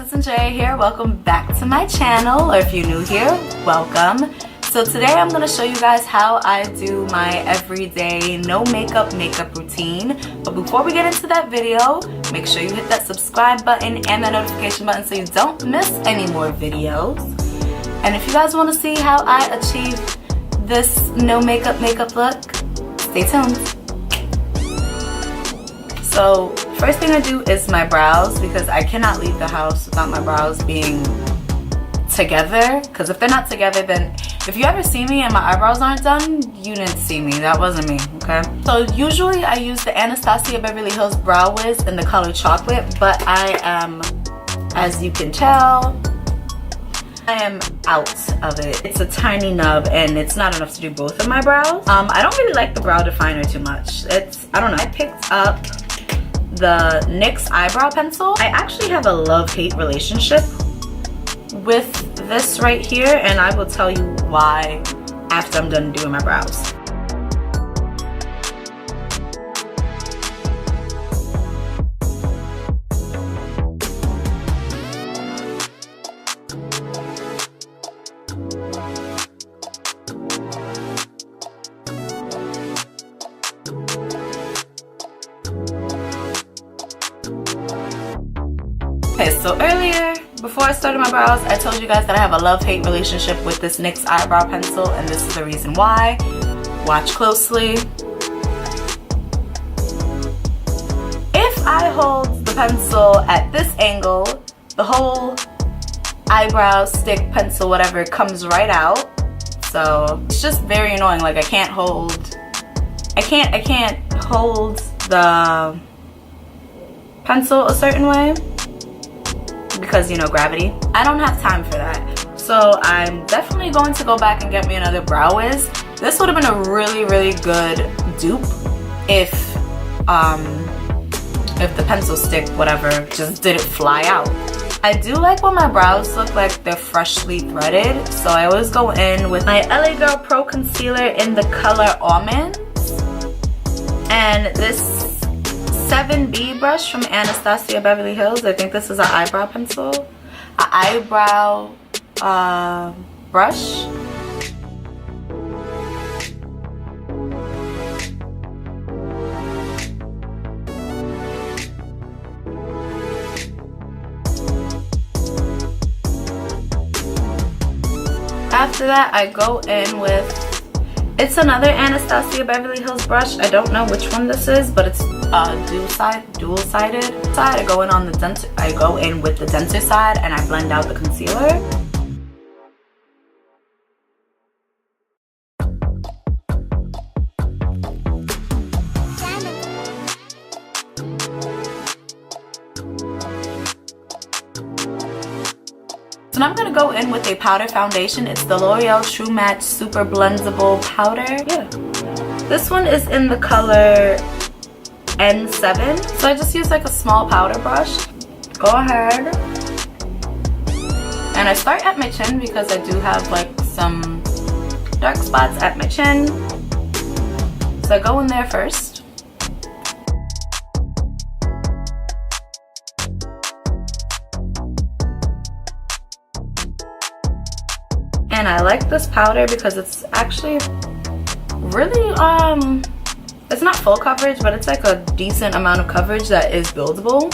it's Andrea here. Welcome back to my channel, or if you're new here, welcome. So today I'm going to show you guys how I do my everyday no makeup routine. But before we get into that video, make sure you hit that subscribe button and that notification button so you don't miss any more videos. And if you guys want to see how I achieve this no makeup look, stay tuned. So first thing I do is my brows, because I cannot leave the house without my brows being together, because if they're not together, then if you ever see me and my eyebrows aren't done, you didn't see me. That wasn't me, okay? So usually I use the Anastasia Beverly Hills Brow Wiz in the color chocolate, but I am, as you can tell, I am out of it. It's a tiny nub and it's not enough to do both of my brows. I don't really like the brow definer too much. I don't know, I picked up the NYX eyebrow pencil. I actually have a love-hate relationship with this right here, and I will tell you why after I'm done doing my brows. Okay, so earlier, before I started my brows, I told you guys that I have a love-hate relationship with this NYX eyebrow pencil, and this is the reason why. Watch closely. If I hold the pencil at this angle, the whole eyebrow stick pencil, whatever, comes right out. So it's just very annoying. Like I can't hold the pencil a certain way, because, you know, gravity. I don't have time for that. So I'm definitely going to go back and get me another Brow Wiz. This would have been a really good dupe if the pencil stick, whatever, just didn't fly out. I do like when my brows look like they're freshly threaded, so I always go in with my LA Girl Pro Concealer in the color Almonds, and this 7B brush from Anastasia Beverly Hills. I think this is an eyebrow pencil, an eyebrow brush. After that, I go in with, it's another Anastasia Beverly Hills brush. I don't know which one this is, but it's dual-sided. I go in with the denser side and I blend out the concealer. So now I'm gonna go in with a powder foundation. It's the L'Oreal True Match Super Blendable Powder. Yeah, this one is in the color N7. So I just use like a small powder brush. Go ahead, and I start at my chin because I do have like some dark spots at my chin. So I go in there first. And I like this powder because it's actually really, it's not full coverage, but it's like a decent amount of coverage that is buildable.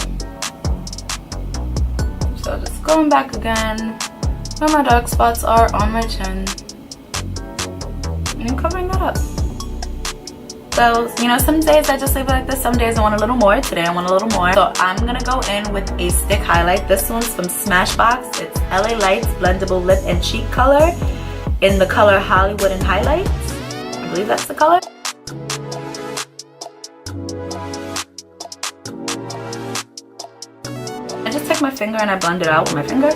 So just going back again where my dark spots are on my chin and covering that up. So, you know, some days I just leave it like this, some days I want a little more. Today I want a little more. So I'm gonna go in with a stick highlight. This one's from Smashbox. It's LA Lights Blendable Lip and Cheek Color in the color Hollywood and Highlights. I believe that's the color. I just take my finger and I blend it out with my finger.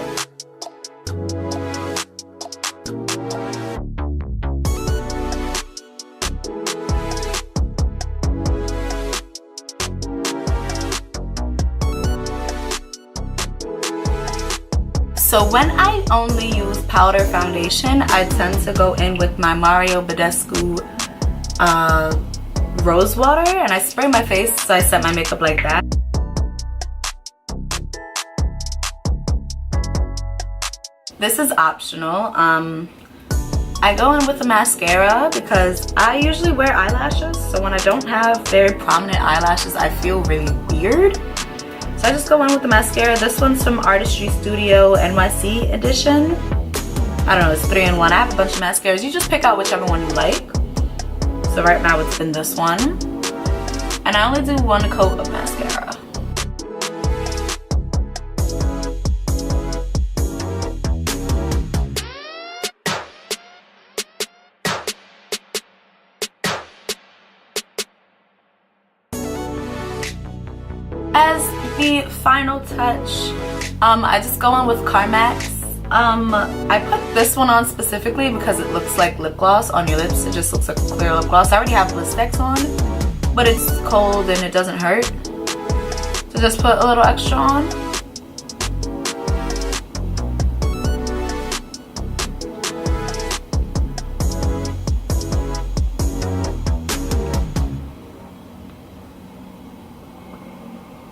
So when I only use powder foundation, I tend to go in with my Mario Badescu rose water, and I spray my face, so I set my makeup like that. this is optional. I go in with a mascara because I usually wear eyelashes, so when I don't have very prominent eyelashes, I feel really weird. So I just go in with the mascara. This one's from Artistry Studio NYC edition. I don't know, it's 3-in-1. I have a bunch of mascaras. You just pick out whichever one you like. So right now it's been this one. And I only do 1 coat of mascara. As the final touch, I just go in with Carmax. I put this one on specifically because it looks like lip gloss on your lips. It just looks like a clear lip gloss. I already have Blistex on, but it's cold and it doesn't hurt. So just put a little extra on.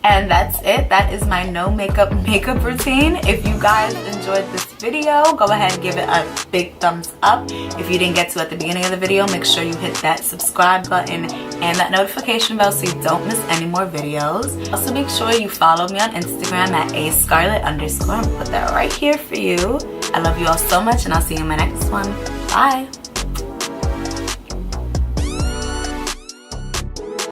And that's it. That is my no makeup routine. If you guys enjoyed this video, go ahead and give it a big thumbs up. If you didn't get to at the beginning of the video, make sure you hit that subscribe button and that notification bell so you don't miss any more videos. Also, make sure you follow me on Instagram at @ascarlett_. I'm gonna put that right here for you. I love you all so much, and I'll see you in my next one. Bye.